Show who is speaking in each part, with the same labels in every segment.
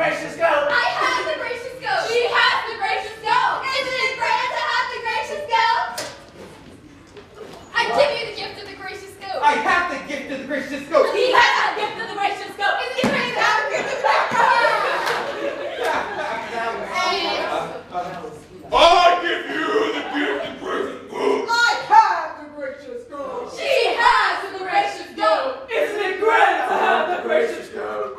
Speaker 1: gracious goat.
Speaker 2: I have the gracious goat. She has the gracious goat. Isn't it grand to have the gracious goat? I give you the gift of the gracious goat.
Speaker 1: I have the gift of the gracious goat.
Speaker 2: He has the gift of the gracious goat. Isn't it grand to have the gift of the gracious goat?
Speaker 3: I give you the gift of gracious goat.
Speaker 4: I have the gracious goat.
Speaker 2: She has the gracious goat.
Speaker 1: Isn't it grand to have the gracious goat?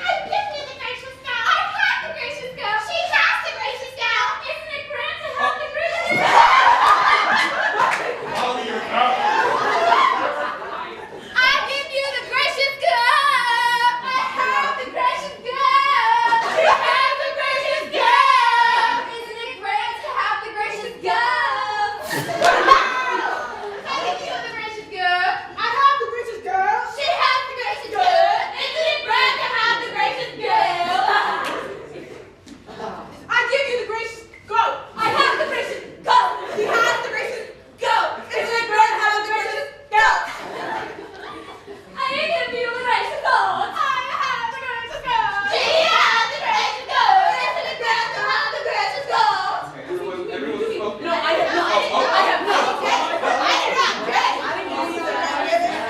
Speaker 2: I give you the gracious goat. I have the gracious goat. She has the gracious goat. Isn't it grand to have the gracious goat?
Speaker 3: All your goat.
Speaker 2: I give you the gracious goat. I have the gracious goat. She has the gracious goat. Isn't it grand to have the gracious goat? I give you the gracious goat.
Speaker 4: I have the gracious goat.
Speaker 2: She has the gracious goat. Isn't it grand to have the gracious goat?
Speaker 4: I give you the gracious goat.
Speaker 2: I have the gracious goat.
Speaker 4: She has the gracious
Speaker 2: Goat.
Speaker 4: Isn't it grand to have the gracious goat?
Speaker 2: I give you the gracious goat. I have the gracious goat. She has the gracious goat. Isn't it grand to have the gracious goat?
Speaker 3: Everyone spoke.
Speaker 2: No, I have not. I have not. I did not get it.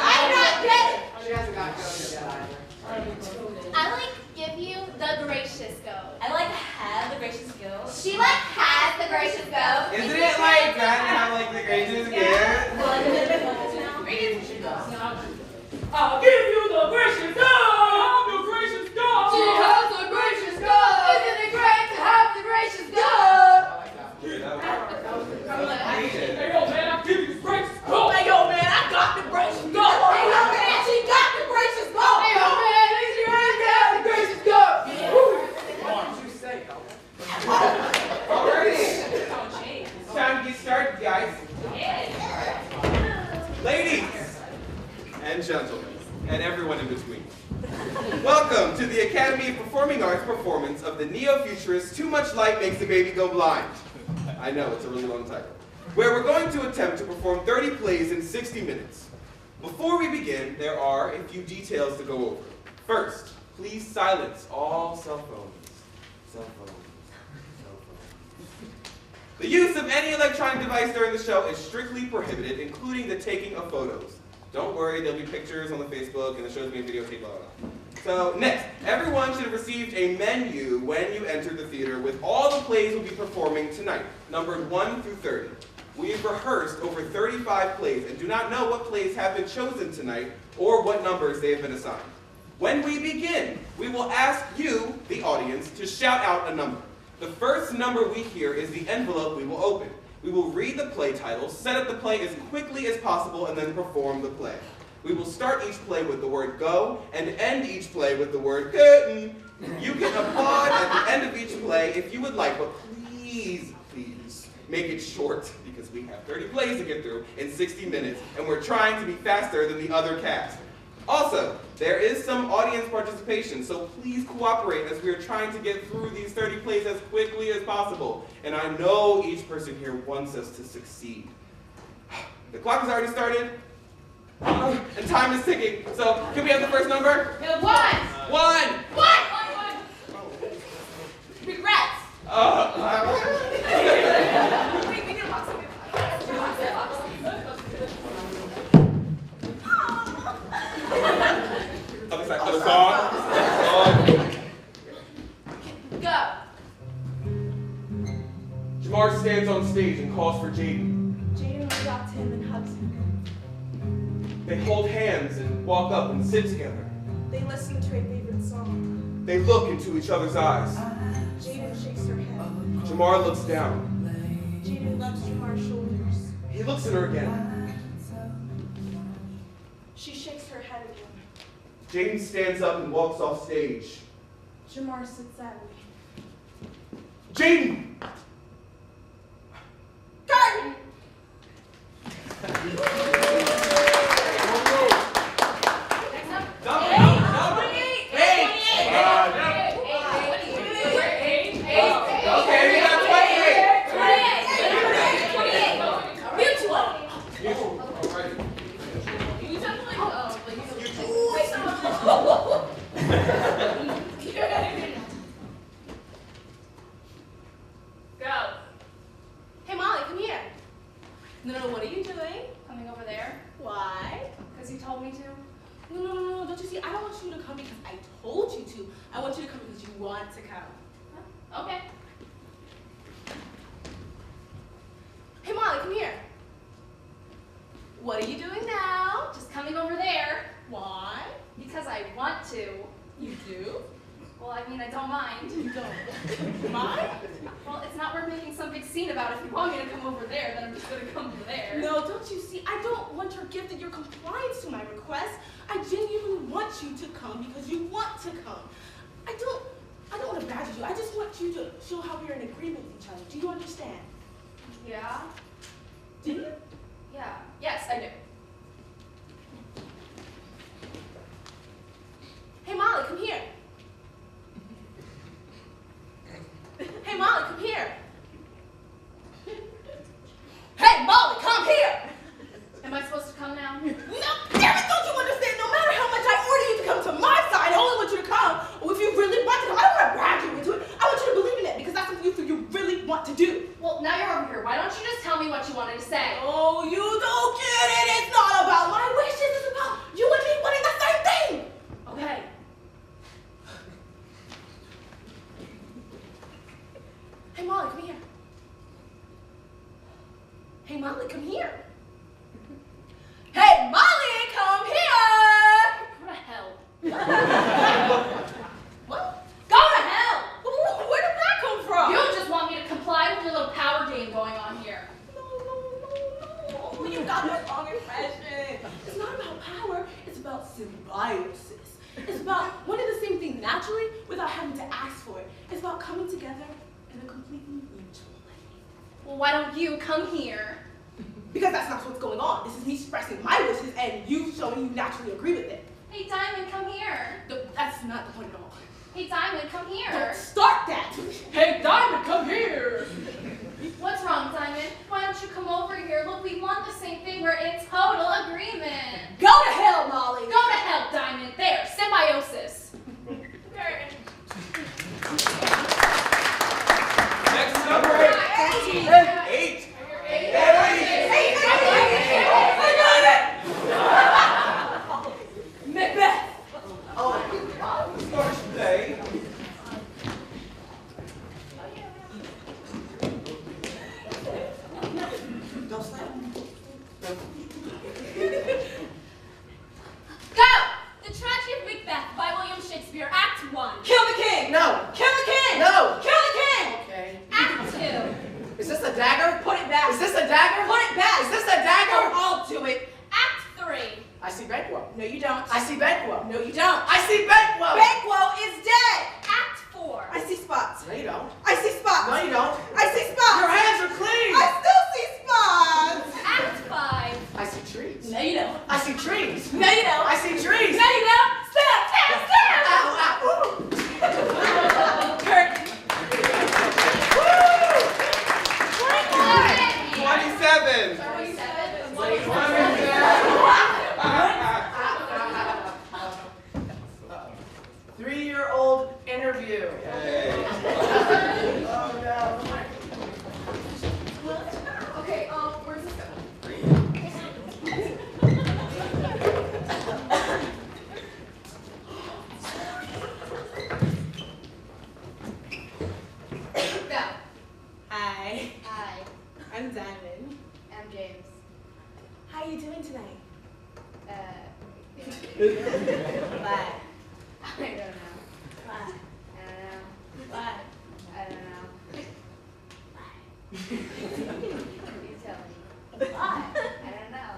Speaker 2: I did not get it.
Speaker 4: She hasn't got goat yet either.
Speaker 2: I like give you the gracious goat.
Speaker 5: I like have the gracious goat.
Speaker 2: She like has the gracious goat.
Speaker 1: Isn't it like grand to have like the gracious gift?
Speaker 6: I'll give you the gracious goat! The gracious goat!
Speaker 2: She has the gracious goat. Isn't it great to have the gracious goat?
Speaker 6: Hey, yo, man, I'll give you the gracious goat!
Speaker 4: Hey, yo, man, I got the gracious goat. Hey, yo, man, she got the gracious goat.
Speaker 2: Hey, oh man, it's your hand to have the gracious goat.
Speaker 4: What did you say, yo?
Speaker 1: Alrighty. It's time to get started, guys. Ladies and gentlemen, and everyone in between. Welcome to the Academy of Performing Arts performance of the Neo-Futurist Too Much Light Makes the Baby Go Blind. I know, it's a really long title. Where we're going to attempt to perform 30 plays in 60 minutes. Before we begin, there are a few details to go over. First, please silence all cell phones. Cell phones. Cell phones. The use of any electronic device during the show is strictly prohibited, including the taking of photos. Don't worry, there'll be pictures on the Facebook and the show's being videotaped, blah, blah, blah. So, next, everyone should have received a menu when you entered the theater with all the plays we'll be performing tonight, numbered 1 through 30. We have rehearsed over 35 plays and do not know what plays have been chosen tonight or what numbers they have been assigned. When we begin, we will ask you, the audience, to shout out a number. The first number we hear is the envelope we will open. We will read the play title, set up the play as quickly as possible, and then perform the play. We will start each play with the word go, and end each play with the word curtain. You can applaud at the end of each play if you would like, but please, please, make it short, because we have 30 plays to get through in 60 minutes, and we're trying to be faster than the other cast. Also, there is some audience participation, so please cooperate as we are trying to get through these 30 plays as quickly as possible. And I know each person here wants us to succeed. The clock has already started, and time is ticking. So, can we have the first number?
Speaker 2: 1.
Speaker 1: 1!
Speaker 2: 1. Regrets.
Speaker 5: Wait, we can walk some.
Speaker 1: Other side, other side.
Speaker 2: Go.
Speaker 1: Jamar stands on stage and calls for Jaden.
Speaker 5: Jaden adopts him and hugs him.
Speaker 1: They hold hands and walk up and sit together.
Speaker 5: They listen to a favorite song.
Speaker 1: They look into each other's eyes.
Speaker 5: Jaden shakes her head.
Speaker 1: Jamar looks down.
Speaker 5: Jaden rubs Jamar's shoulders.
Speaker 1: He looks at her again.
Speaker 5: She shakes her head again.
Speaker 1: Jaden stands up and walks off stage.
Speaker 5: Jamar sits sadly.
Speaker 1: Jaden!
Speaker 4: Curtain!
Speaker 2: Next up.
Speaker 1: Okay, we got 28.
Speaker 2: Mutual.
Speaker 1: Alright.
Speaker 2: You definitely, Go.
Speaker 4: Hey, Molly, come here. No, what are you doing?
Speaker 2: Coming over there.
Speaker 4: Why?
Speaker 2: Because you told me to.
Speaker 4: No, don't you see? I don't want you to come because I told you to. I want you to come because you want to come.
Speaker 2: Huh? Okay.
Speaker 4: Hey, Molly, come here. What are you doing now?
Speaker 2: Just coming over there.
Speaker 4: Why?
Speaker 2: Because I want to.
Speaker 4: You do?
Speaker 2: Well, I mean, I don't mind.
Speaker 4: You don't. Mind?
Speaker 2: Well, it's not worth making some big scene about. If you want me to come over there, then I'm just going to come over there.
Speaker 4: No, don't you see? I don't want your gift and your compliance to my request. I genuinely want you to come because you want to come. I don't want to badger you. I just want you to show how we're in agreement with each other. Do you understand?
Speaker 2: Yeah?
Speaker 4: Do you?
Speaker 2: Yeah. Yes, I do.
Speaker 4: Hey, Molly, come here. Hey, Molly, come here. Hey, Molly, come here.
Speaker 2: Am I supposed to come now?
Speaker 4: No, damn it, don't you understand? No matter how much I order you to come to my side, I only want you to come. Or if you really want to come, I don't want to brag you into it. I want you to believe in it because that's something you really want to do.
Speaker 2: Well, now you're over here. Why don't you just tell me what you wanted to say?
Speaker 4: Oh, you don't get it. It's not about my wishes. It's about you and me wanting the same thing.
Speaker 2: Okay.
Speaker 4: Hey, Molly, come here. Hey, Molly, come here. Hey, Molly, come here.
Speaker 2: Go to hell.
Speaker 4: What?
Speaker 2: Go to hell!
Speaker 4: Where did that come from?
Speaker 2: You just want me to comply with your little power game going on here.
Speaker 4: No. You got the wrong impression. It's not about power. It's about symbiosis. It's about wanting the same thing naturally without having to ask for it. It's about coming together in a completely mutual way.
Speaker 2: Well, why don't you come here?
Speaker 4: Because that's not what's going on. This is me expressing my wishes and you showing you naturally agree with it.
Speaker 2: Hey, Diamond, come here.
Speaker 4: That's not the point at all.
Speaker 2: Hey, Diamond, come
Speaker 4: Don't
Speaker 2: here.
Speaker 4: start that.
Speaker 6: Hey, Diamond, come here.
Speaker 2: What's wrong, Diamond? Why don't you come over here? Look, we want the same thing. We're in total agreement.
Speaker 4: Go to hell, Molly.
Speaker 2: Go to hell, Diamond. There, symbiosis.
Speaker 1: Next number 8. 8.
Speaker 4: Macbeth.
Speaker 1: Starts today.
Speaker 4: Don't slap.
Speaker 2: Go! The Tragedy of Macbeth by William Shakespeare, Act 1.
Speaker 4: Kill the king.
Speaker 7: No.
Speaker 4: Kill the king.
Speaker 7: No.
Speaker 4: Kill the king.
Speaker 7: Okay.
Speaker 2: Act 2.
Speaker 7: Is this a dagger?
Speaker 4: Put it back.
Speaker 7: Is this a dagger?
Speaker 4: Put it back.
Speaker 7: Is this a dagger?
Speaker 4: I'll do it.
Speaker 2: Act 3.
Speaker 7: I see Banquo.
Speaker 4: No, you don't.
Speaker 7: I see Banquo.
Speaker 4: No, you don't.
Speaker 7: I see Banquo.
Speaker 4: Banquo is dead.
Speaker 2: Act 4.
Speaker 4: I see spots.
Speaker 7: No, you don't.
Speaker 4: I see spots.
Speaker 7: No, you don't.
Speaker 4: I see spots.
Speaker 7: Your hands are clean.
Speaker 4: I still see spots.
Speaker 2: Act 5.
Speaker 7: I see trees.
Speaker 4: No, you don't.
Speaker 7: I see trees.
Speaker 4: No, you don't.
Speaker 7: I see trees.
Speaker 4: No, you don't. Stop. Stop. Stop.
Speaker 7: Ow, ow, ooh.
Speaker 4: Curtain.
Speaker 1: 27.
Speaker 2: 27.
Speaker 7: Three-year-old interview.
Speaker 1: Hey.
Speaker 7: Oh no.
Speaker 2: Okay, where's this going? Go.
Speaker 4: Hi.
Speaker 2: Hi,
Speaker 4: I'm Diamond.
Speaker 2: I'm James.
Speaker 4: How you doing tonight?
Speaker 2: I
Speaker 4: Bye.
Speaker 2: don't know.
Speaker 4: Bye.
Speaker 2: I don't know.
Speaker 4: Bye.
Speaker 2: I don't know. You tell me.
Speaker 4: Bye.
Speaker 2: I don't know.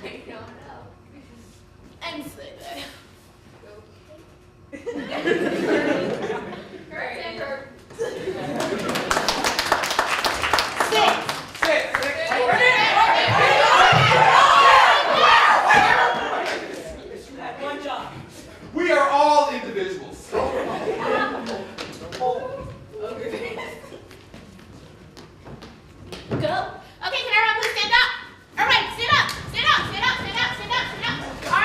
Speaker 2: I don't know.
Speaker 4: I'm sleeping.
Speaker 2: Kurt.
Speaker 4: One job.
Speaker 1: We are all individuals.
Speaker 4: Okay.
Speaker 2: Go. Okay, can everyone please stand up? Everybody, stand up. Stand up. Stand up. Stand up. Stand up. Stand up. All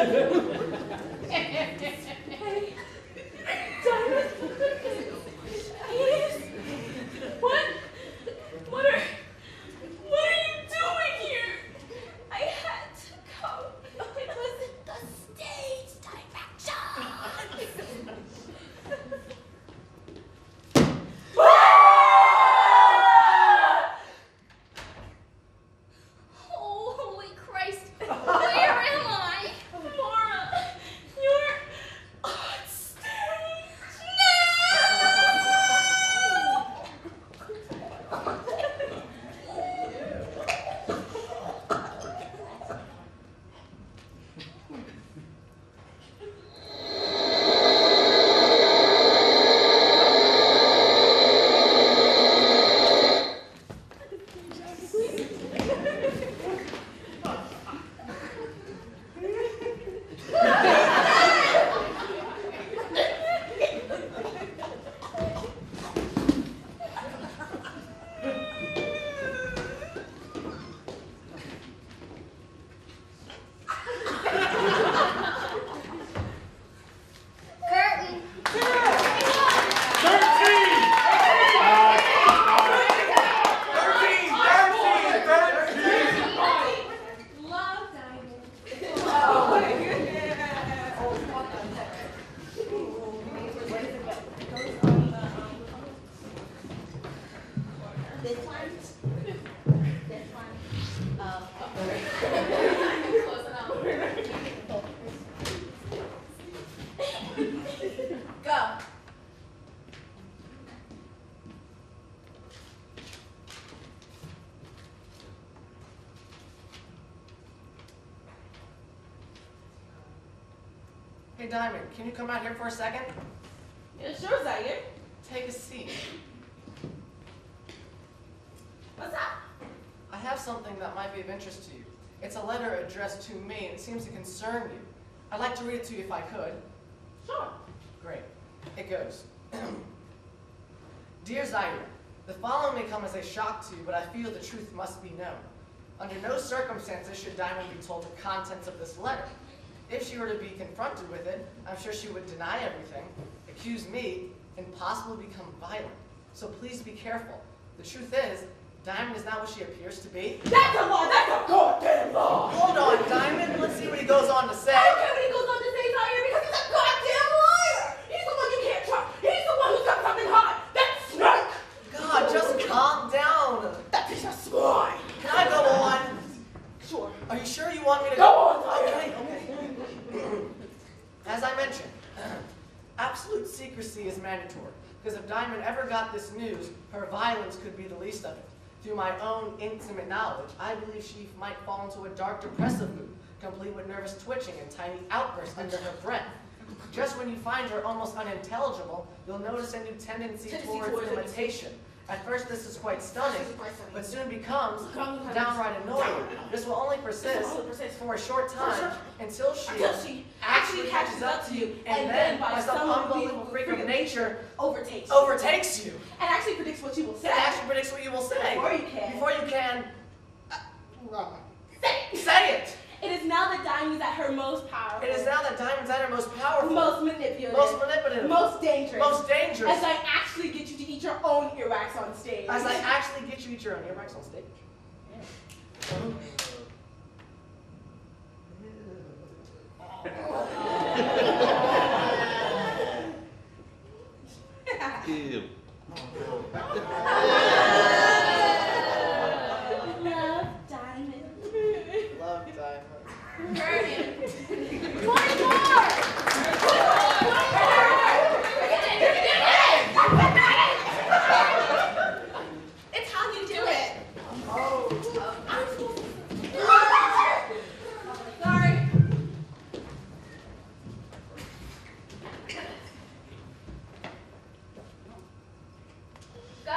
Speaker 4: Diamond. Please. What are you doing here?
Speaker 2: I had to go. It wasn't the stage direction. Oh, holy Christ. Where am I?
Speaker 4: Laura, you're on stage.
Speaker 2: Curtain.
Speaker 1: 13!
Speaker 4: Love Diamond.
Speaker 2: This one. This one. Close enough. Go.
Speaker 7: Hey, Diamond, can you come out here for a second?
Speaker 4: Yeah, sure, Zaire.
Speaker 7: Take a seat.
Speaker 4: What's up?
Speaker 7: I have something that might be of interest to you. It's a letter addressed to me, and it seems to concern you. I'd like to read it to you if I could.
Speaker 4: Sure.
Speaker 7: Great. It goes. Dear Zaire, the following may come as a shock to you, but I feel the truth must be known. Under no circumstances should Diamond be told the contents of this letter. If she were to be confronted with it, I'm sure she would deny everything, accuse me, and possibly become violent. So please be careful. The truth is, Diamond is not what she appears to be.
Speaker 4: That's a lie. That's a goddamn lie.
Speaker 7: Hold on, Diamond. Let's see what he goes on to say.
Speaker 4: I don't care what he goes on to say, Zaire, because he's a goddamn liar. He's the one you can't trust. He's the one who's got something hot. That snake.
Speaker 7: God, just calm down.
Speaker 4: That piece of swine.
Speaker 7: Can I go on?
Speaker 4: Sure.
Speaker 7: Are you sure you want me to
Speaker 4: Go on, Zaire.
Speaker 7: Okay. As I mentioned, absolute secrecy is mandatory, because if Diamond ever got this news, her violence could be the least of it. Through my own intimate knowledge, I believe she might fall into a dark, depressive mood, complete with nervous twitching and tiny outbursts under her breath. Just when you find her almost unintelligible, you'll notice a new tendency towards imitation. At first, this is quite stunning, but soon becomes downright annoying. This will only persist for a short time until she actually catches up to you, and then by some unbelievable freak of nature overtakes you.
Speaker 4: And actually predicts what you will say.
Speaker 7: It actually predicts what you will say.
Speaker 4: Before you can.
Speaker 7: Say it.
Speaker 4: It is now that Diamond is at her most powerful.
Speaker 7: It is now that Diamond's at her most powerful.
Speaker 4: Most manipulative. Most dangerous.
Speaker 7: Most dangerous.
Speaker 4: As I actually get you to eat your own earwax on stage.
Speaker 7: As I actually get you to eat your own earwax on stage.
Speaker 3: Ew.
Speaker 4: Love Diamond.
Speaker 7: Love Diamond.
Speaker 2: Curtain.
Speaker 4: 20 more! It's how you do it. Sorry.
Speaker 2: Go.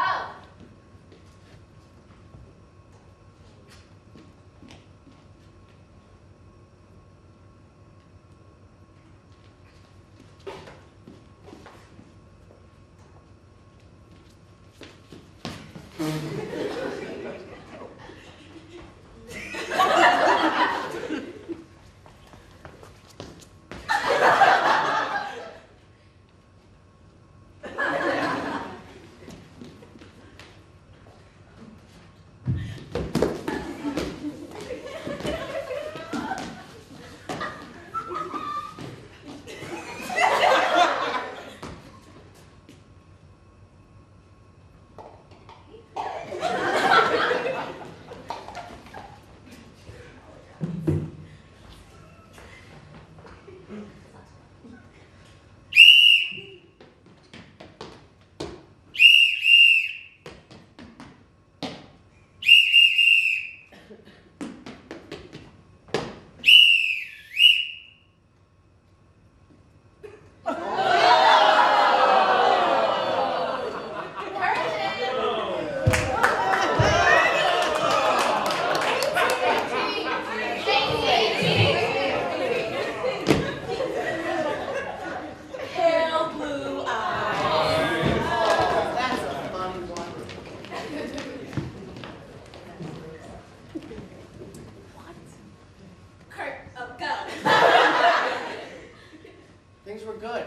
Speaker 7: good.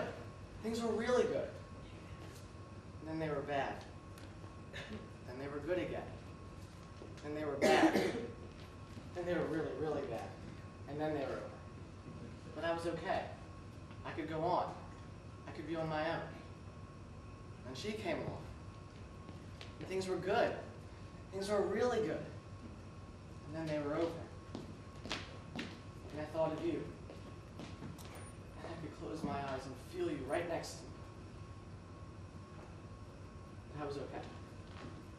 Speaker 7: Things were really good. And then they were bad. Then they were good again. Then they were bad. Then they were really, really bad. And then they were over. But I was okay. I could go on. I could be on my own. And she came along. And things were good. Things were really good. And then they were over. And I thought of you. And I could close my eyes and feel you right next to me. And I was okay.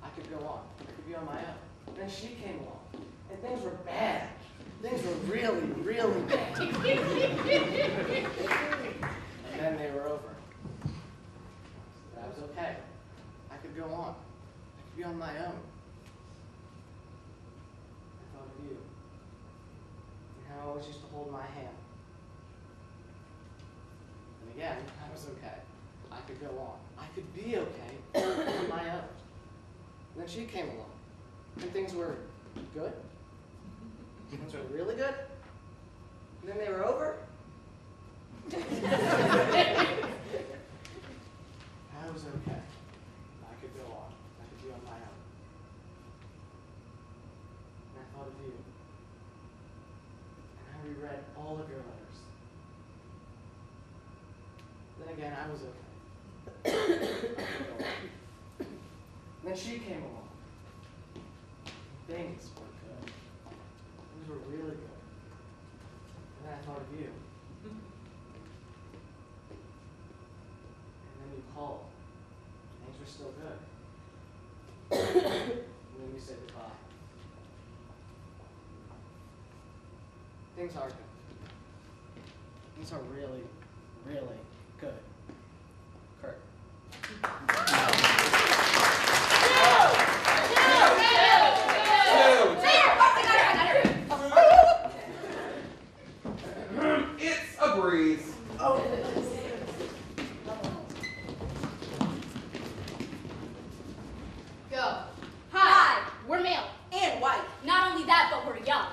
Speaker 7: I could go on. I could be on my own. And then she came along. And things were bad. Things were really, really bad. And then they were over. But I was okay. I could go on. I could be on my own. I thought of you. And how I always used to hold my hand. And again, I was okay. I could go on. I could be okay on my own. And then she came along. And things were good. Things were really good. And then they were over. I was okay. I could go on. I could be on my own. And I thought of you. And I reread all of your letters. Then again, I was okay. I could go on. And then she came along. Things were good. Things were really good. And then I thought of you. And then you called. Things were still good. And then you said goodbye. Things are good. Things are really, really good. Kurt.
Speaker 1: It's a breeze.
Speaker 2: Go. Hi. We're male.
Speaker 4: And white.
Speaker 2: Not only that, but we're young.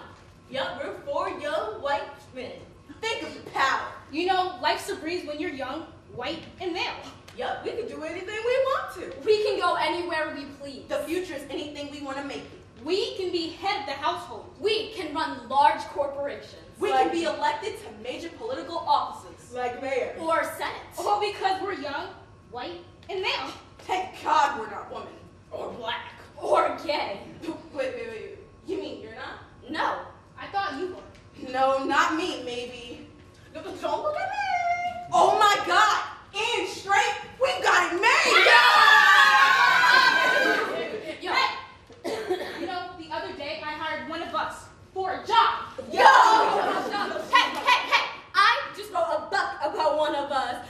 Speaker 4: Yup, we're 4 young white men. Think of the power.
Speaker 6: You know, life's a breeze when you're young, white, and male.
Speaker 4: Yup, we can do anything we want to.
Speaker 2: We can go anywhere we please.
Speaker 4: The future is anything we want to make it.
Speaker 6: We can be head of the household.
Speaker 2: We can run large corporations.
Speaker 4: We can be elected to major political offices. Like mayor.
Speaker 2: Or senate.
Speaker 6: All because we're young, white, and male.
Speaker 4: Thank God we're not women. Or black.
Speaker 2: Or gay.
Speaker 4: Wait. You mean you're not?
Speaker 2: No.
Speaker 6: I thought you were.
Speaker 4: No, not me, maybe. Don't look at me. Oh my God. And straight, we've got it made.
Speaker 2: Yo.
Speaker 6: Hey! You know, the other day I hired one of us for a job.
Speaker 4: Yo!
Speaker 2: Hey! I just wrote a book about one of us.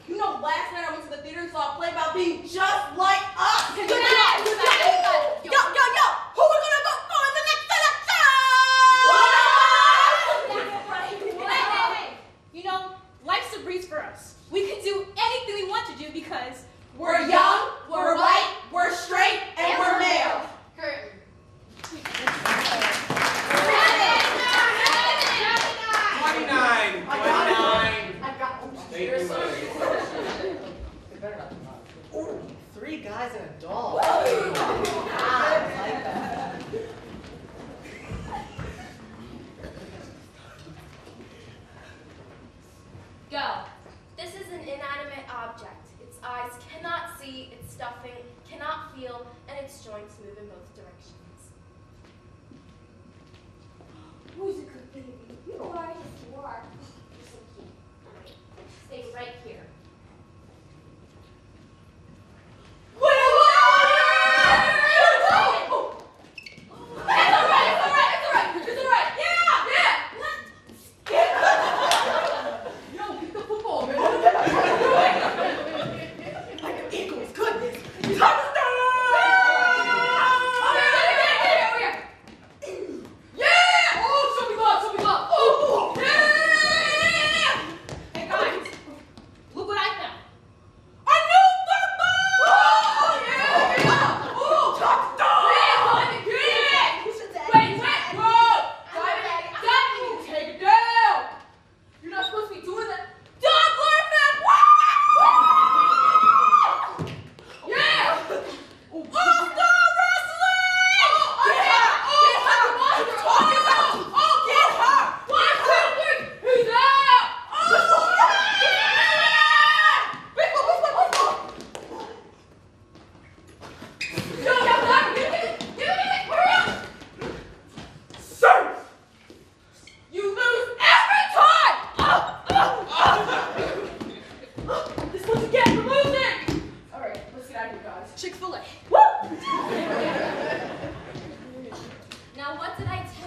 Speaker 4: You know, last night I went to the theater and saw a play about being just like us.
Speaker 2: Yo.
Speaker 4: Yo! Who we gonna vote for in the next election?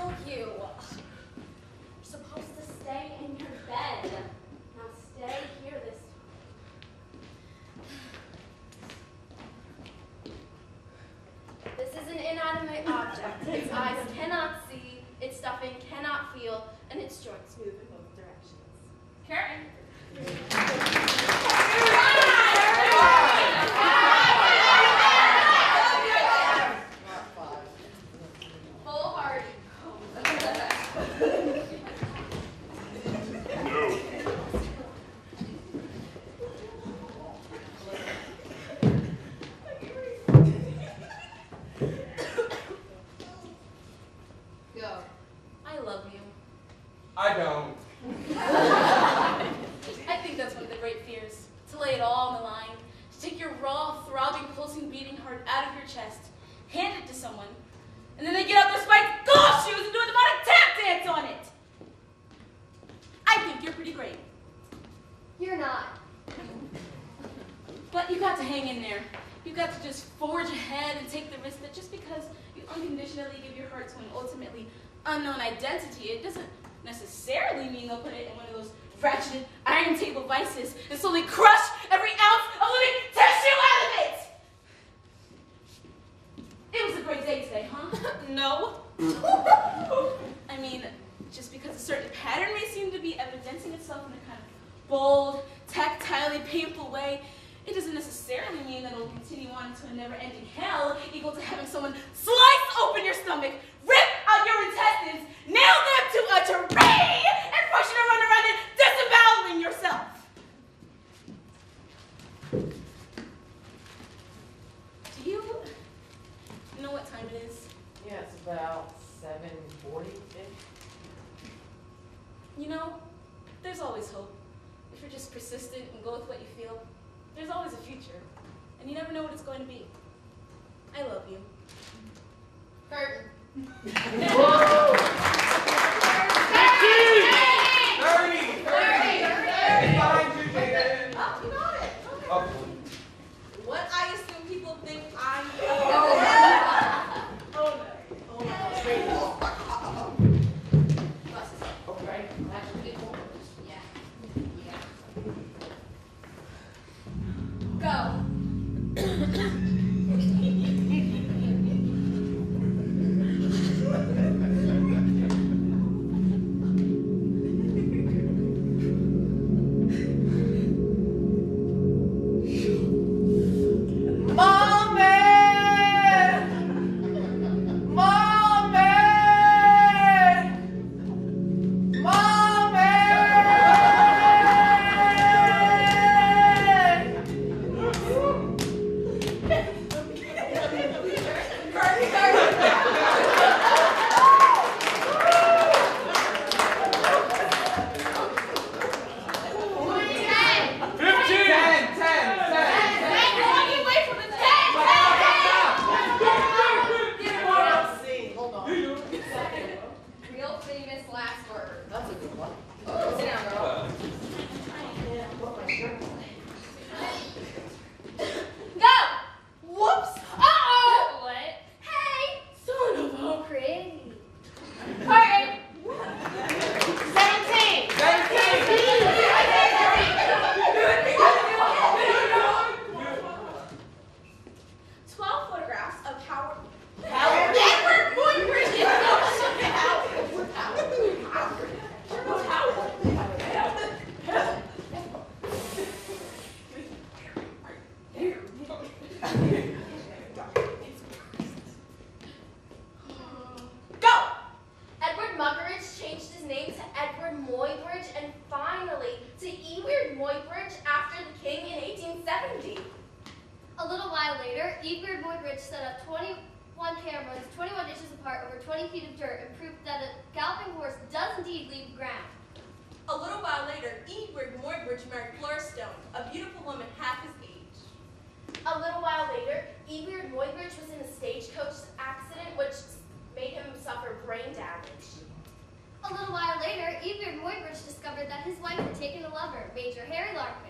Speaker 2: tell you. You're supposed to stay in your bed. Now stay here this time. This is an inanimate object. Its eyes cannot see, its stuffing cannot feel, and its joints move in both directions.
Speaker 6: Karen.
Speaker 2: Full party.
Speaker 3: No.
Speaker 2: Go. I love you.
Speaker 1: I don't.
Speaker 4: I think that's one of the great fears, to lay it all on the line, to take your raw, throbbing, pulsing, beating heart out of your chest, hand it to someone, and then they get out their spiked golf shoes and do a demonic tap dance on it. I think you're pretty great,
Speaker 2: You're not.
Speaker 4: but you got to hang in there. You got to just forge ahead and take the risk that just because you unconditionally give your heart to an ultimately unknown identity, it doesn't necessarily mean they'll put it in one of those ratcheted iron table vices and slowly crush every ounce of living tissue out of it. It was a great day today, huh? No. I mean, just because a certain pattern may seem to be evidencing itself in a kind of bold, tactilely painful way, it doesn't necessarily mean that it will continue on into a never-ending hell equal to having someone slice open your stomach, rip out your intestines, nail them to a tree, and push you to run around it, disemboweling yourself. Do you know what time it is?
Speaker 7: Yeah, it's about 7:40-ish.
Speaker 4: You know, there's always hope. If you're just persistent and go with what you feel, there's always a future, and you never know what it's going to be. I love you.
Speaker 2: Curtain.
Speaker 1: 30! Behind you, Jaden!
Speaker 5: Oh, you got it.
Speaker 1: Oh.
Speaker 5: What I assume people think I'm.
Speaker 2: Go. Muybridge, and finally to Muybridge after the king in 1870.
Speaker 8: A little while later, Muybridge set up 21 cameras, 21 inches apart, over 20 feet of dirt, and proved that a galloping horse does indeed leave the ground.
Speaker 5: A little while later, Muybridge married Florstone, a beautiful woman half his age.
Speaker 2: A little while later, Muybridge was in a stagecoach accident which made him suffer brain damage.
Speaker 8: A little while later, Muybridge discovered that his wife had taken a lover, Major Harry Larkins.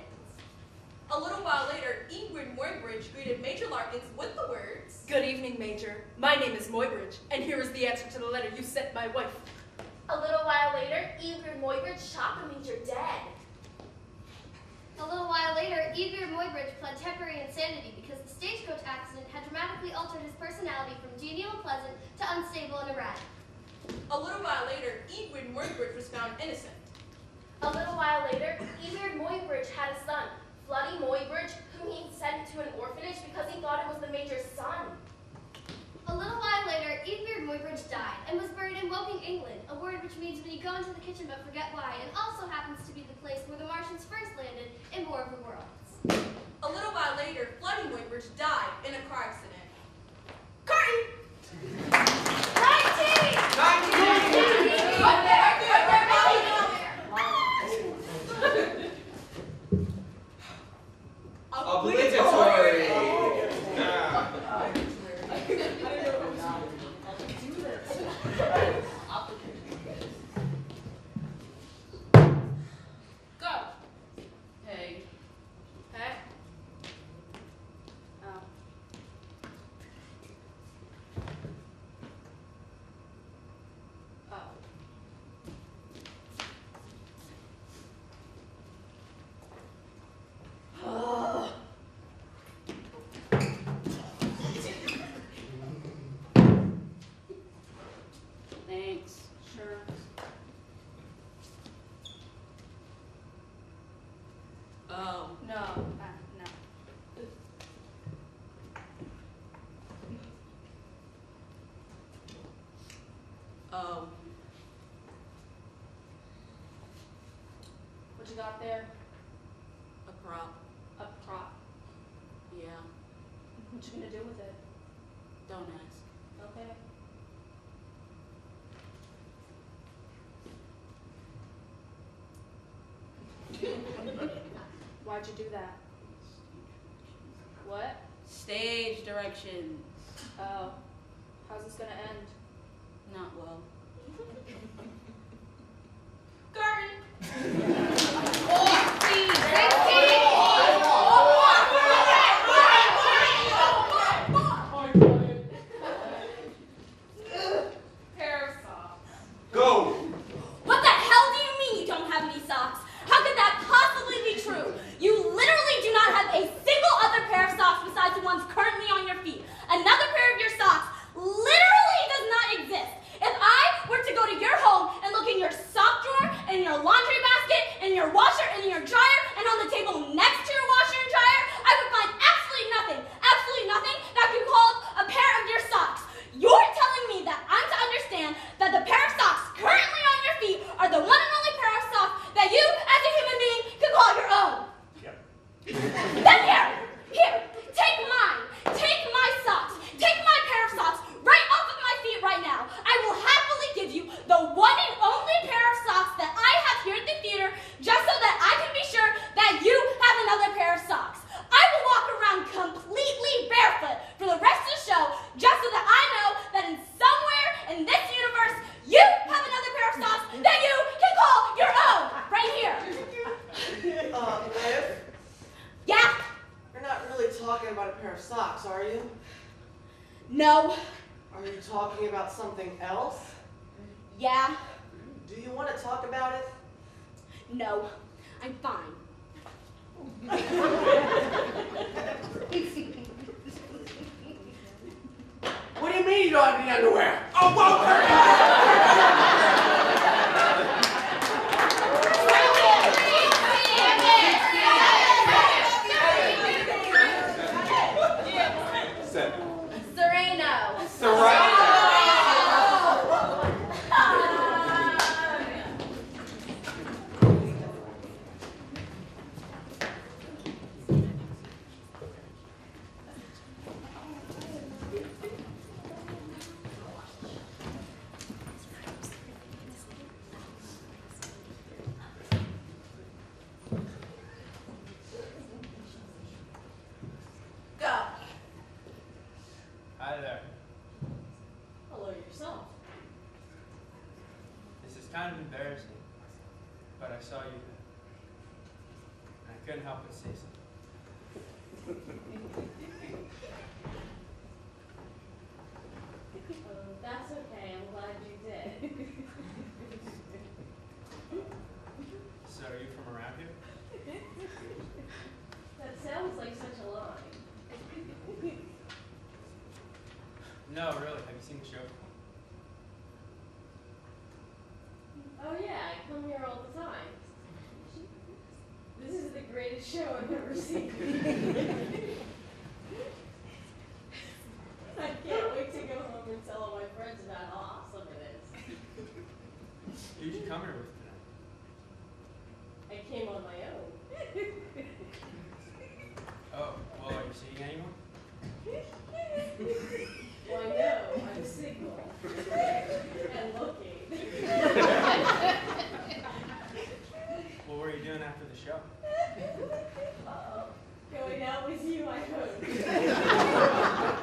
Speaker 5: A little while later, Ingrid Muybridge greeted Major Larkins with the words,
Speaker 6: Good evening, Major. My name is Muybridge, and here is the answer to the letter you sent my wife.
Speaker 2: A little while later, Ingrid Muybridge shot the Major dead.
Speaker 8: A little while later, Igor Muybridge pled temporary insanity because the stagecoach accident had dramatically altered his personality from genial and pleasant to unstable and erratic.
Speaker 5: A little while later, Ingrid Muybridge was found innocent.
Speaker 2: A little while later, Ingrid Muybridge had a son, Floody Muybridge, whom he sent to an orphanage because he thought it was the Major's son.
Speaker 8: A little while later, Igor Muybridge died and was buried in Woking, England, a word which means when you go into the kitchen but forget why, and also happens to be the place where the Martians first landed in War of the Worlds.
Speaker 5: A little while later, Floody Muybridge died in a car accident.
Speaker 6: Curtain!
Speaker 1: 19! Obligatory!
Speaker 6: Go! Hey. Hey? Oh. Oh. Thanks. Sure. Oh. No. No. Oh. What you got there? A prop. A prop? Yeah. What you gonna do with it? Don't ask. Okay. Why'd you do that? What? Stage directions. Oh. How's this gonna end? Not well. Garden! Pair of socks.
Speaker 1: Go!
Speaker 4: What the hell do you mean you don't have any socks? How could that possibly be true? You literally do not have a single other pair of socks besides the ones currently on your feet. Another pair of your socks literally does not exist. If I were to go to your home and look in your sock drawer, and in your laundry basket, and in your washer, and in your dryer, and on the table next to your washer and dryer, I would find absolutely nothing that could be called a pair of your socks. You're telling me that I'm to understand that the pair of socks currently on your feet are the one and only pair of socks that you, as a human being, could call your own.
Speaker 1: Yep.
Speaker 4: Then here, take mine. Take my socks. Take my pair of socks right off of my feet right now. I will happily give you the one and only pair of socks that I have here at the theater just so that I can be sure that you have another pair of socks. I will walk around completely barefoot for the rest of the show just so that I know that in somewhere in this universe you have another pair of socks that you can call your own. Right here.
Speaker 7: Liv,
Speaker 4: Yeah?
Speaker 7: you're not really talking about a pair of socks, are you?
Speaker 4: No.
Speaker 7: Are you talking about something else?
Speaker 4: Yeah?
Speaker 7: Do you want to talk about it?
Speaker 4: No. I'm fine.
Speaker 7: What do you mean you don't have any underwear?
Speaker 1: Oh, well, Seven.
Speaker 2: Sereno.
Speaker 1: Sereno.
Speaker 5: Go.
Speaker 9: Hi there.
Speaker 5: Hello yourself.
Speaker 9: This is kind of embarrassing, but I saw you there. And I couldn't help but say something.
Speaker 2: That's okay. I'm glad you did.
Speaker 9: So are you from around here?
Speaker 2: That sounds like such a lie.
Speaker 9: No, really. Have you seen the show?
Speaker 2: Oh yeah, I come here all the time. This is the greatest show I've ever seen. I can't wait to go home and tell all my friends about how awesome it is.
Speaker 9: Who'd you come here with tonight?
Speaker 2: I came on my own.
Speaker 9: Oh, well, are you seeing anyone?
Speaker 2: Well, I know, I'm single. And looking.
Speaker 9: What were you doing after the show?
Speaker 2: Going out with you, I hope.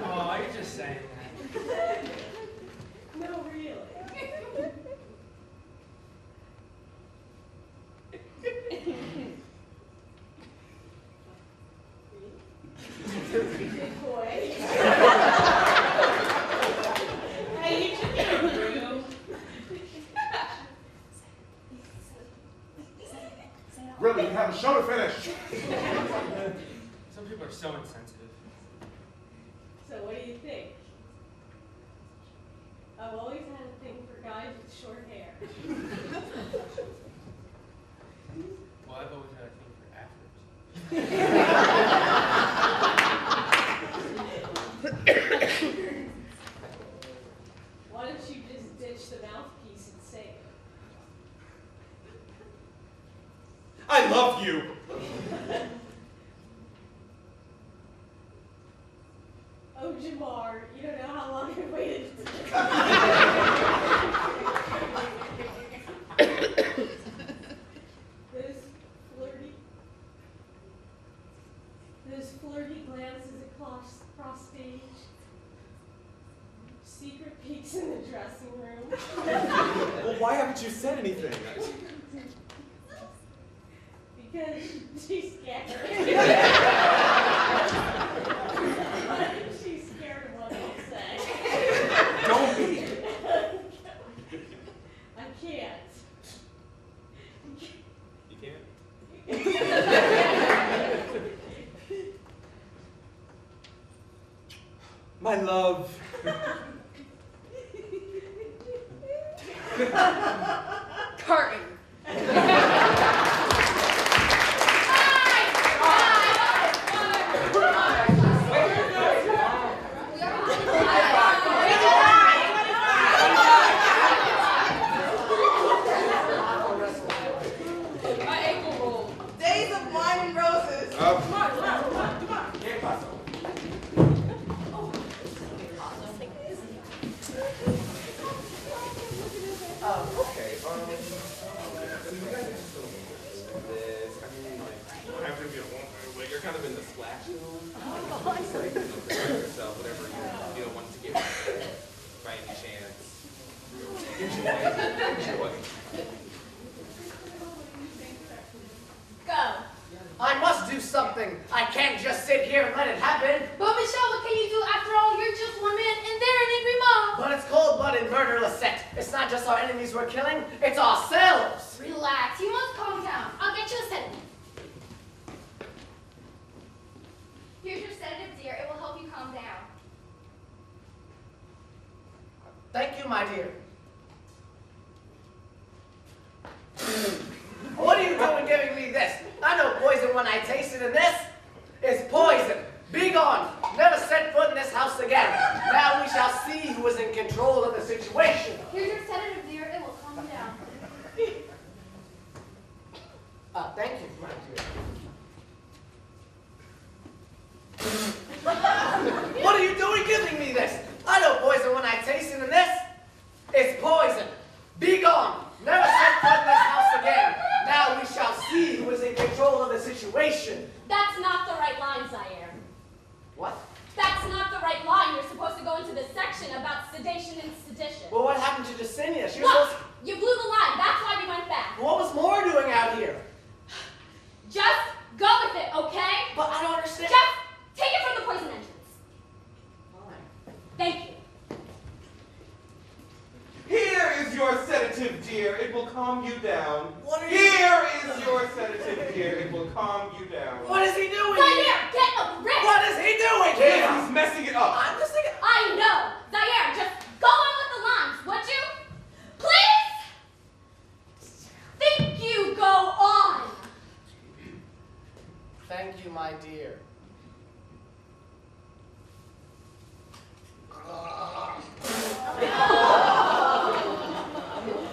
Speaker 9: Oh, you're just saying that.
Speaker 2: No, really. Good boy. Hey, you should get a room.
Speaker 3: Really, we have a show to finish.
Speaker 9: Some people are so insensitive.
Speaker 2: So what do you think? I've always had a thing for guys with short hair.
Speaker 9: Well, I've always had a thing for afros.
Speaker 2: Why don't you just ditch the mouthpiece and say it?
Speaker 1: I love you.
Speaker 2: Oh, Jamar, you don't know how long I've waited for this. Those flirty glances across stage. Secret peeks in the dressing room.
Speaker 1: Well, why haven't you said anything?
Speaker 2: Because she's scared. She's scared of what I'll say.
Speaker 1: Don't be.
Speaker 2: I can't.
Speaker 9: You can't?
Speaker 1: My love.
Speaker 6: Curtain.
Speaker 2: My ankle roll.
Speaker 4: Days of wine and roses.
Speaker 1: Come
Speaker 4: on.
Speaker 1: Okay, so you guys are just this. I mean, like, you don't have to be a woman, but you're kind of in the splash zone. So you can prepare yourself, whatever you don't want to get by any chance. Enjoy.
Speaker 2: Go.
Speaker 7: I must do something. I can't just sit here and let it happen.
Speaker 8: But Michelle, what can you do? After all, you're just one man and they're an angry mob.
Speaker 7: But it's cold-blooded murder, Lisette. It's not just our enemies we're killing, it's ourselves.
Speaker 8: Relax, you must calm down. I'll get you a sedative. Here's your sedative, dear. It will help you calm down.
Speaker 7: Thank you, my dear. What are you doing giving me this? I know poison when I taste it, and this is poison. Be gone. Never set foot in this house again. Now we shall see who is in control of the situation.
Speaker 8: Here's your sedative, dear. It will calm you down.
Speaker 7: Thank you, my dear. What are you doing giving me this? I know poison when I taste it, and this is poison. Be gone. Never set foot in this house again. Now we shall see who is in control of the situation.
Speaker 2: That's not the right line, Zaire.
Speaker 7: What?
Speaker 2: That's not the right line. You're supposed to go into the section about sedation and sedition.
Speaker 7: Well, what happened to just say
Speaker 1: sedative, dear. It will calm you down.
Speaker 7: What are you-
Speaker 1: Here is your sedative, dear. It will calm you down.
Speaker 7: What is he doing?
Speaker 2: Zaire, get a grip!
Speaker 7: What is he doing
Speaker 1: Yes,
Speaker 7: here?
Speaker 1: he's messing it up.
Speaker 7: I'm just thinking.
Speaker 2: I know! Zaire, just go on with the lines, would you? Please? Think you go on!
Speaker 7: Thank you, my dear.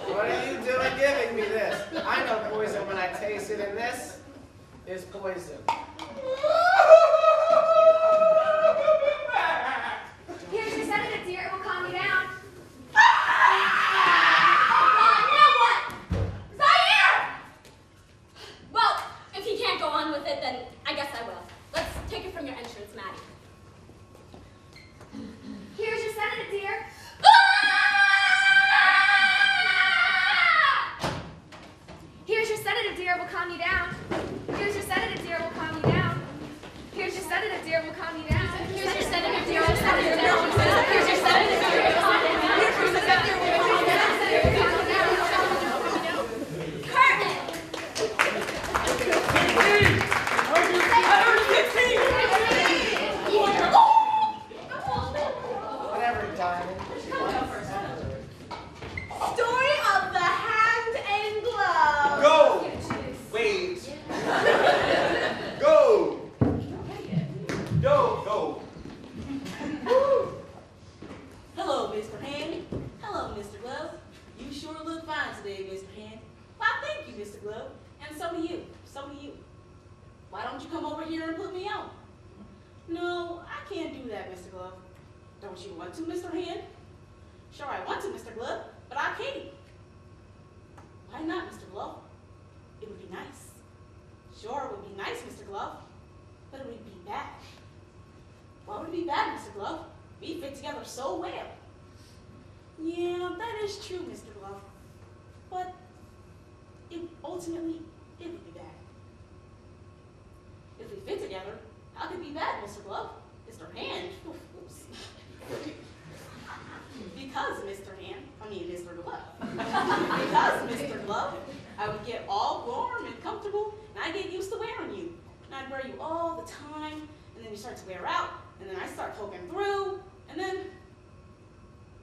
Speaker 7: What are you doing giving me this? I know poison when I taste it, and this is poison.
Speaker 8: Here's your sedative, dear. It will calm you down.
Speaker 2: Now what? Zaire! Well, if he can't go on with it, then I guess I will. Let's take it from your entrance, Maddie.
Speaker 8: Here's your sedative, dear. Here's your sedative, dear. It will calm you down. Here's your sedative, dear. It will calm you down. Here's your sedative, dear. It will calm you down.
Speaker 2: Here's your sedative, dear. Here's your sedative, dear. Here's your sedative, dear. Here's your sedative, dear. Curtain!
Speaker 7: Whatever, Diamond.
Speaker 4: Story of the hand and glove.
Speaker 1: Go! Wait. Go! Go!
Speaker 6: Hello, Mr. Hand. Hello, Mr. Glove. You sure look fine today, Mr. Hand. Why, thank you, Mr. Glove. And so do you. So do you. Why don't you come over here and put me on? No, I can't do that, Mr. Glove. Don't you want to, Mr. Hand? Sure, I want to, Mr. Glove, but I can't. Why not, Mr. Glove? It would be nice. Sure, it would be nice, Mr. Glove, but it would be bad. Why would it be bad, Mr. Glove? We fit together so well. Yeah, that is true, Mr. Glove. But ultimately, it would be bad. If we fit together, how could it be bad, Mr. Glove? Mr. Hand? Oops. Because, Mr. Glove. Because, Mr. Glove, I would get all warm and comfortable, and I get used to wearing you. And I'd wear you all the time, and then you start to wear out, and then I start poking through, and then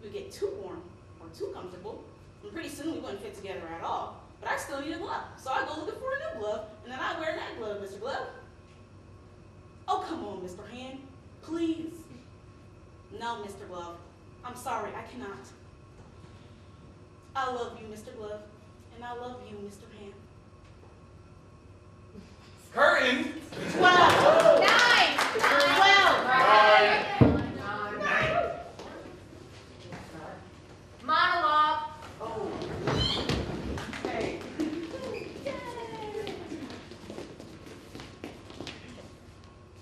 Speaker 6: we get too warm or too comfortable, and pretty soon we wouldn't fit together at all. But I still need a glove, so I go looking for a new glove, and then I wear that glove, Mr. Glove. Oh, come on, Mr. Hand, please. No, Mr. Glove, I'm sorry, I cannot. I love you, Mr. Glove, and I love you, Mr. Hand.
Speaker 1: Curtain!
Speaker 2: 12! 9! 12! Monologue.
Speaker 7: Oh. Hey.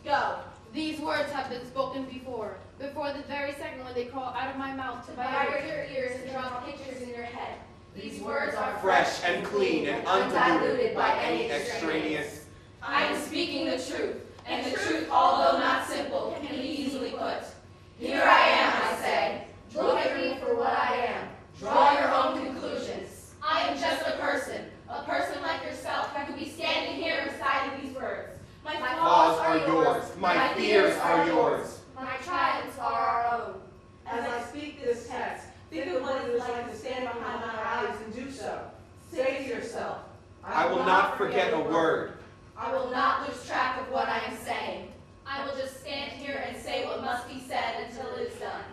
Speaker 10: Go. These words have been spoken before the very second when they crawl out of my mouth to
Speaker 8: Vibrate your ears and draw pictures in your head.
Speaker 1: These words are fresh and clean and undiluted by any extraneous.
Speaker 10: I am speaking the truth, and the truth, although not simple, can be easily put. Here I am, I say. Look at me for what I am. Draw your own conclusions. I am just a person like yourself, who could be standing here reciting these words. My
Speaker 1: Flaws are yours. My fears are yours.
Speaker 8: My triumphs are our own.
Speaker 11: As I speak this text, think of what it is like to stand behind my eyes and do so. Say to yourself,
Speaker 1: I will not forget a word.
Speaker 10: I will not lose track of what I am saying. I will just stand here and say what must be said until it is done.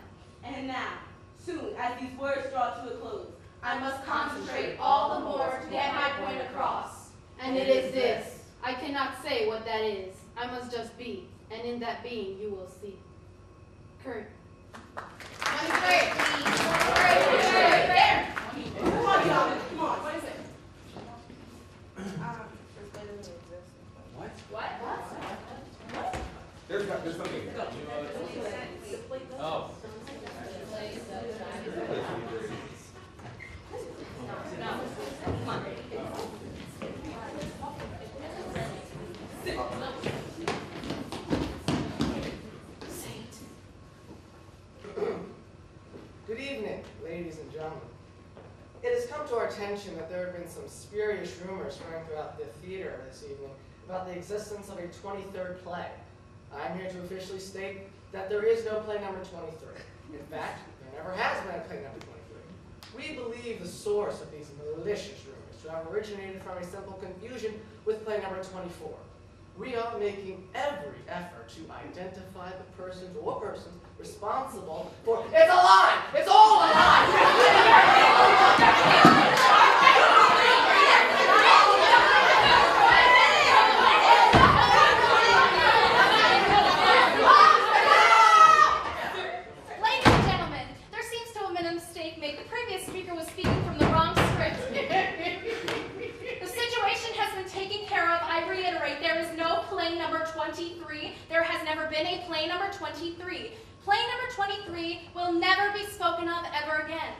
Speaker 4: And now, soon as these words draw to a close,
Speaker 10: I must concentrate all the more to get my point across. And it is this. I cannot say what that is. I must just be. And in that being, you will see. Kurt.
Speaker 4: Come on, y'all. Come on. What is it?
Speaker 1: What? There's something. Oh.
Speaker 7: Good evening. your attention that there have been some spurious rumors running throughout the theater this evening about the existence of a 23rd play. I'm here to officially state that there is no play number 23. In fact, there never has been a play number 23. We believe the source of these malicious rumors to have originated from a simple confusion with play number 24. We are making every effort to identify the persons or persons responsible for— It's a lie! It's all a lie!
Speaker 2: Ladies and gentlemen, there seems to have been a mistake made. The previous speaker was speaking from the wrong script. The situation has been taken care of. I reiterate, there is no play number 23. There has never been a play number 23. Play number 23 will never be spoken of ever again.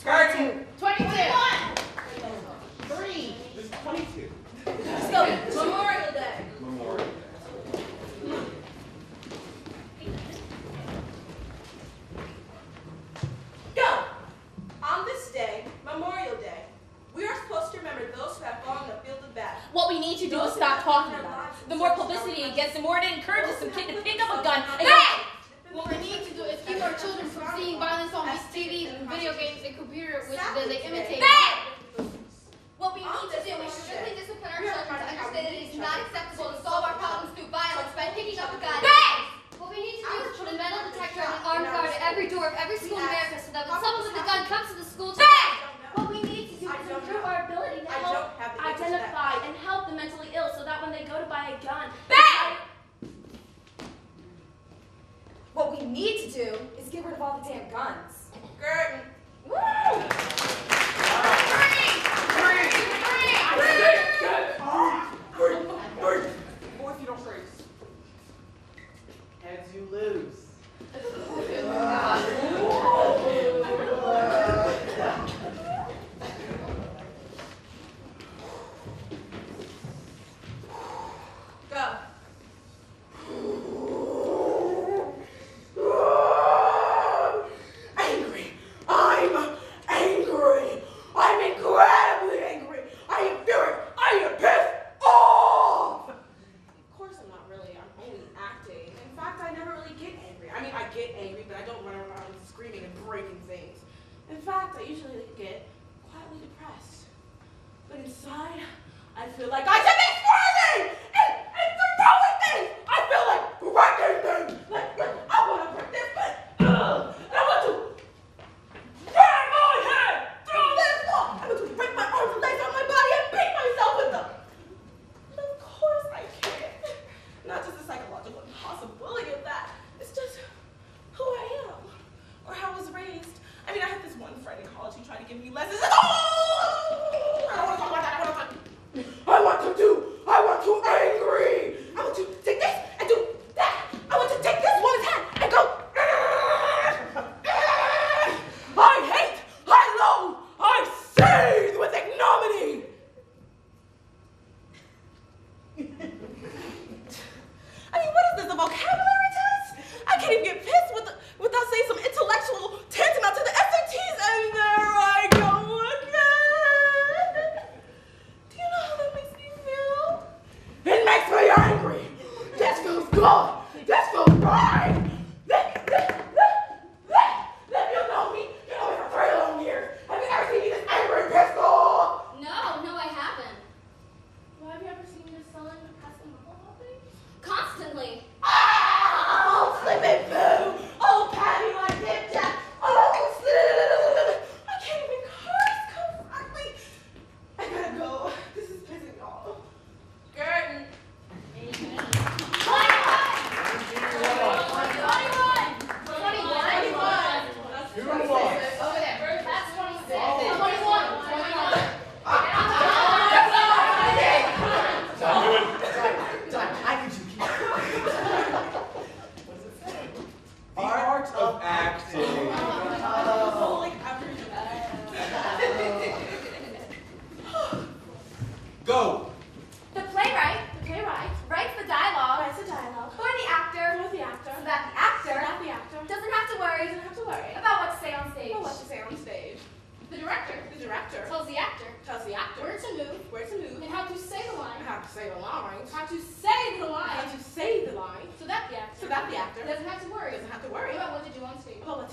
Speaker 1: Curtain!
Speaker 2: 22.
Speaker 1: 3. There's 22.
Speaker 5: Let's go. Memorial Day.
Speaker 1: Memorial.
Speaker 5: Go! On this day, Memorial Day, we are supposed to remember those who have fallen in the field of battle.
Speaker 2: What we need to do is stop talking about it. The more publicity it gets, the more it encourages some kid to pick up a gun and
Speaker 8: What we need to do is keep our children from seeing violence on TVs and video games and computers, which then they imitate. What we need to do is strictly discipline our children to understand that it is not acceptable to solve our problems through violence by picking up a gun. What we need to do is put a metal detector and an armed guard at every door of every school in America so that when someone with a gun comes to the school, what we need to do is improve our ability to help identify and help the mentally ill so that when they go to buy a gun, what we need to do is get rid of all the damn guns.
Speaker 5: Curtain.
Speaker 2: Woo!
Speaker 3: Fourth, you don't race. Heads, you lose.
Speaker 5: Go.
Speaker 11: Angry. I'm angry. I'm incredibly angry. I am furious. I am pissed off.
Speaker 4: Of course I'm not really. I'm only acting. In fact, I never really get angry. I mean, I get angry, but I don't run around screaming and breaking things. In fact, I usually get quietly depressed. But inside, I feel like I should be screaming and throwing things. I feel like breaking things. Like I want to break this, but and I want to bang my head through this wall. I want to break my arms and legs on my body and beat myself with them. But of course I can't. Not just the psychological impossibility of that. It's just who I am or how I was raised. I mean, I had this one friend in college who tried to give me lessons. I don't want to talk about that. I want to do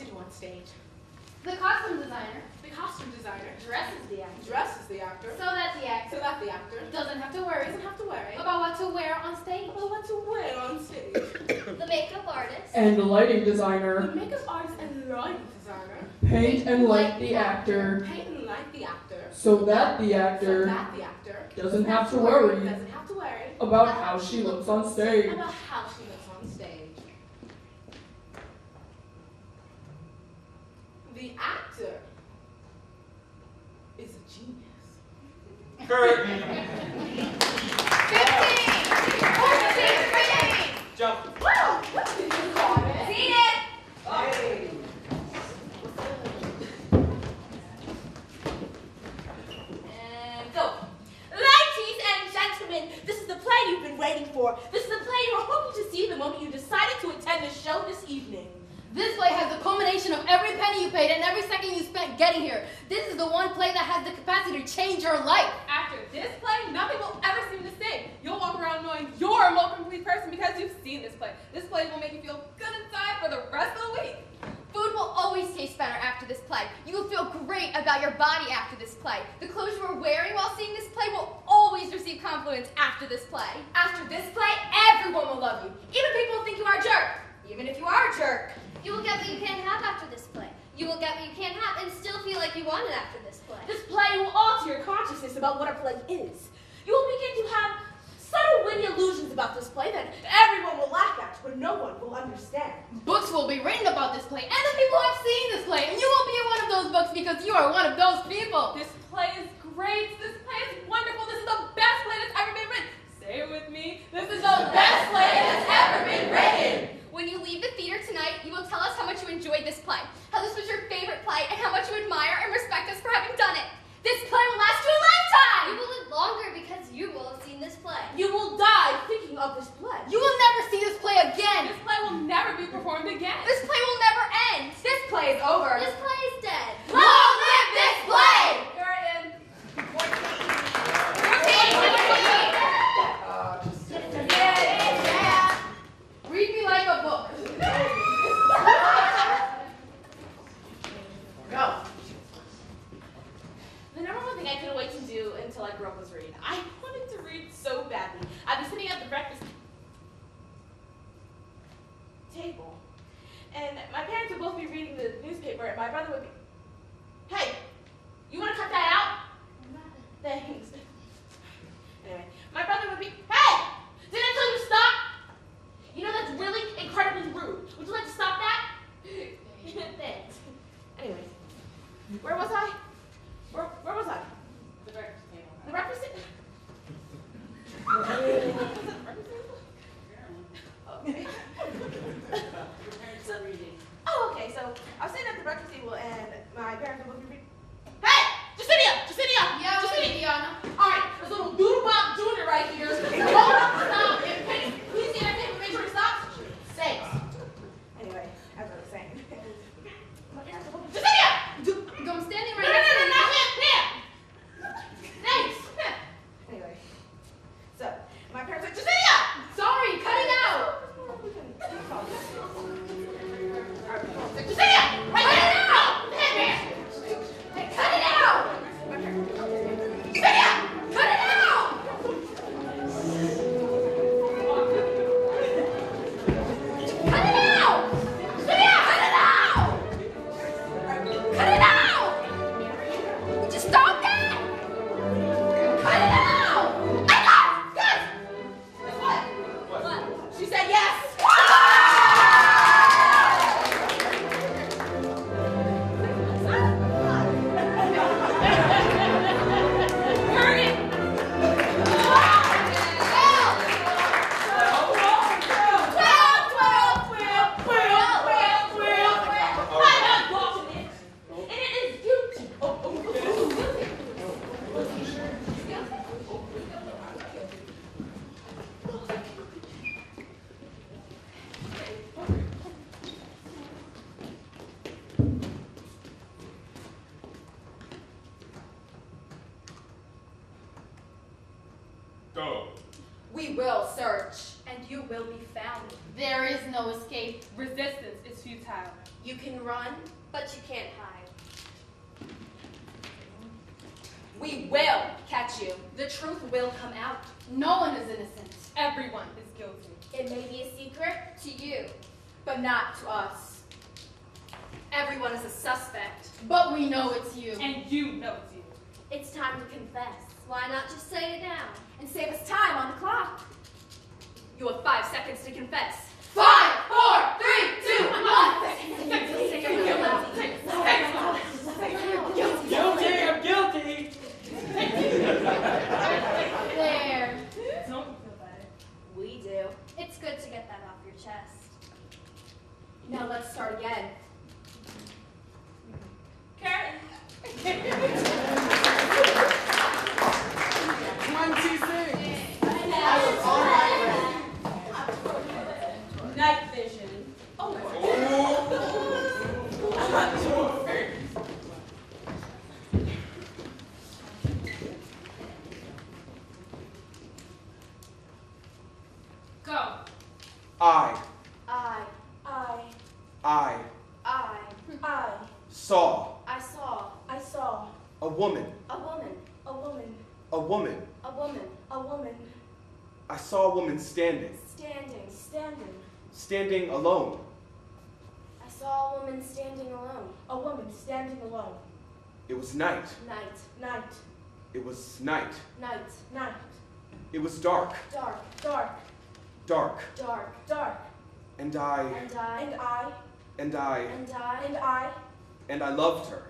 Speaker 4: do on stage?
Speaker 2: The costume designer
Speaker 4: The costume designer
Speaker 2: dresses the actor
Speaker 4: dresses the actor
Speaker 2: so that the actor
Speaker 4: so that the actor
Speaker 2: doesn't have to worry
Speaker 4: doesn't have to worry
Speaker 2: about what to wear on stage.
Speaker 4: about what to wear on stage.
Speaker 8: The makeup artist.
Speaker 3: And the lighting
Speaker 4: The
Speaker 3: designer
Speaker 4: makeup artist and lighting designer
Speaker 3: paint and light the actor
Speaker 4: paint and light the actor
Speaker 3: so that the
Speaker 4: so
Speaker 3: actor
Speaker 4: that the actor
Speaker 3: doesn't have to worry
Speaker 4: doesn't have to worry
Speaker 3: about how she looks on stage.
Speaker 4: about how she looks on stage. The actor is a genius.
Speaker 1: Curtain.
Speaker 2: 15!
Speaker 1: Jump.
Speaker 4: Wow! What did you call it?
Speaker 2: Seen it!
Speaker 1: Hey.
Speaker 5: And go. Ladies and gentlemen, this is the play you've been waiting for. This is the play you were hoping to see the moment you decided to attend the show this evening.
Speaker 2: This play has the culmination of every penny you paid and every second you spent getting here. This is the one play that has the capacity to change your life.
Speaker 12: After this play, nothing will ever seem the same. You'll walk around knowing you're a more complete person because you've seen this play. This play will make you feel good inside for the rest of the week.
Speaker 2: Food will always taste better after this play. You will feel great about your body after this play. The clothes you are wearing while seeing this play will always receive compliments after this play.
Speaker 5: After this play, everyone will love you. Even people who think you are a jerk. Even if you are a jerk.
Speaker 8: You will get what you can't have after this play. You will get what you can't have and still feel like you want it after this play.
Speaker 5: This play will alter your consciousness about what a play is. You will begin to have subtle witty illusions about this play that everyone will laugh at, but no one will understand.
Speaker 2: Books will be written about this play, and the people have seen this play, and you will be in one of those books because you are one of those people.
Speaker 12: This play is great. This play is wonderful. This is the best play that's ever been written. Say it with me. This is the best play that's ever been written.
Speaker 2: When you leave the theater tonight, you will tell us how much you enjoyed this play, how this was your favorite play, and how much you admire and respect us for having done it. This play will last you a lifetime!
Speaker 8: You will live longer because you will have seen this play.
Speaker 5: You will die thinking of this play.
Speaker 2: You will never see this play again!
Speaker 12: This play will never be performed again.
Speaker 2: This play will never end!
Speaker 5: This play is over.
Speaker 8: This play is dead.
Speaker 5: Long live this play!
Speaker 12: Curtain.
Speaker 2: 14! Yeah. Read me like a book.
Speaker 7: Go.
Speaker 5: The number one thing I couldn't wait to do until I grew up was read. I wanted to read so badly. I'd be sitting at the breakfast table, and my parents would both be reading the newspaper, and my brother would be, "Hey, you want to cut that out?" Thanks. Anyway, my brother would be, "Hey, didn't I tell you to stop? You know that's really incredibly rude. Would you like to stop that?" Thanks. Anyway, where was I? Where was I?
Speaker 12: The breakfast table.
Speaker 5: The breakfast table? Okay. Okay, so I was sitting at the breakfast table and my parents were looking at me. Hey! Justinia!
Speaker 2: Yeah, what is it, Diana?
Speaker 5: Alright, this little doodlebop junior right here is going up, stop, and please see that table, make sure it stops. Thanks. Anyway, as I was saying. Justinia!
Speaker 2: I'm standing
Speaker 5: No,
Speaker 2: right next to you.
Speaker 5: not him! Thanks! Anyway, so, my parents were like, Justinia!
Speaker 2: Sorry, cut it out!
Speaker 5: Justinia! Right there! No! Hey, cut it out! Justinia! Cut it out! Cut it out! Justinia! Cut it out! Cut it out! Would you stop that? Cut it out! I got it! Yes! What? She said yes!
Speaker 1: Go.
Speaker 2: We will search, and you will be found. There is no escape.
Speaker 12: Resistance is futile.
Speaker 2: You can run, but you can't hide.
Speaker 5: We will catch you.
Speaker 2: The truth will come out.
Speaker 5: No one is innocent.
Speaker 12: Everyone is guilty.
Speaker 2: It may be a secret to you.
Speaker 5: But not to us.
Speaker 2: Everyone is a suspect.
Speaker 5: But we know it's you.
Speaker 12: And you know it's you.
Speaker 2: It's time to confess. Why not just say it now?
Speaker 5: And save us time on the clock.
Speaker 2: You have 5 seconds to confess.
Speaker 5: 5, 4, 3, 2, 1.
Speaker 7: Guilty, I'm guilty.
Speaker 2: There.
Speaker 12: Don't you feel better?
Speaker 2: We do. It's good to get that off your chest.
Speaker 5: Now let's start again.
Speaker 12: Karen.
Speaker 7: 26.
Speaker 6: Night vision.
Speaker 12: Go.
Speaker 1: I saw
Speaker 2: I saw
Speaker 1: a woman.
Speaker 2: a woman.
Speaker 1: A woman.
Speaker 2: A woman.
Speaker 4: A woman
Speaker 1: I saw a woman standing. Standing alone.
Speaker 2: I saw a woman standing alone.
Speaker 4: A woman standing alone.
Speaker 1: It was night.
Speaker 2: Night.
Speaker 1: It was night.
Speaker 2: Night.
Speaker 1: It was dark.
Speaker 2: Dark.
Speaker 1: Dark.
Speaker 2: And
Speaker 1: And I loved her.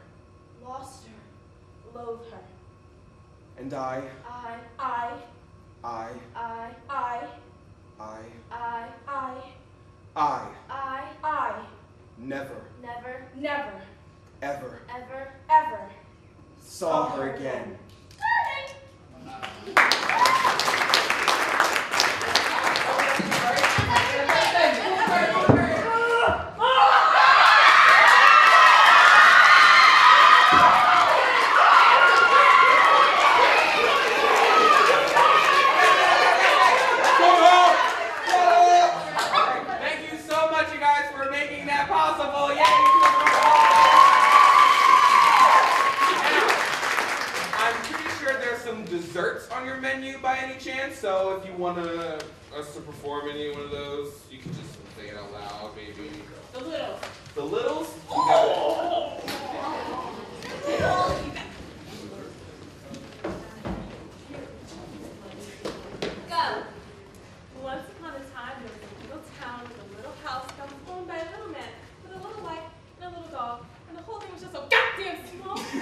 Speaker 2: lost her.
Speaker 4: Loathe her.
Speaker 1: And I never,
Speaker 2: Never.
Speaker 1: ever saw her again. Thank you so much, you guys, for making that possible. Yay! Now, I'm pretty sure there's some desserts on your menu by any chance, so if you want us to perform any one of those, you can just say it out loud, maybe.
Speaker 6: The little.
Speaker 1: The Littles? You got it.
Speaker 2: Go.
Speaker 12: Once upon a time, there was a little town with a little house that was owned by a little man with a little wife and a little dog, and the whole thing was just so goddamn small. Just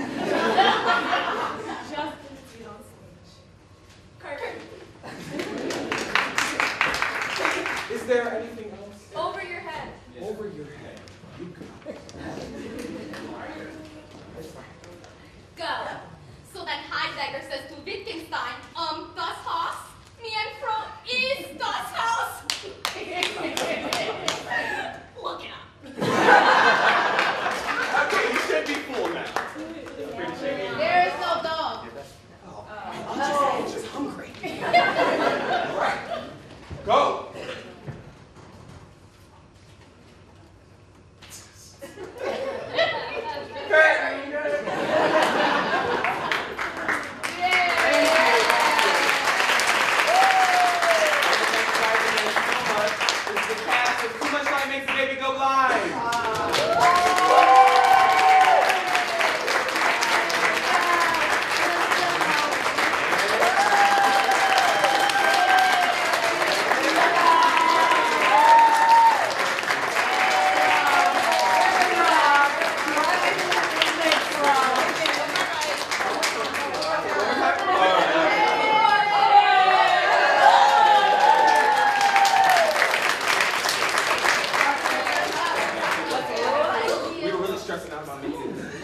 Speaker 12: in the feet on stage. Curtain.
Speaker 1: Is there anything else?
Speaker 2: Over your head.
Speaker 1: Over your head. You got it.
Speaker 2: Go. So then Heidegger says to Wittgenstein, das Haus, mein Frau ist das Haus. Look it up.
Speaker 1: Okay, you should be full now.
Speaker 5: There is no dog.
Speaker 7: I'm just hungry.
Speaker 1: All right. Go. We were really stressing out about meetings.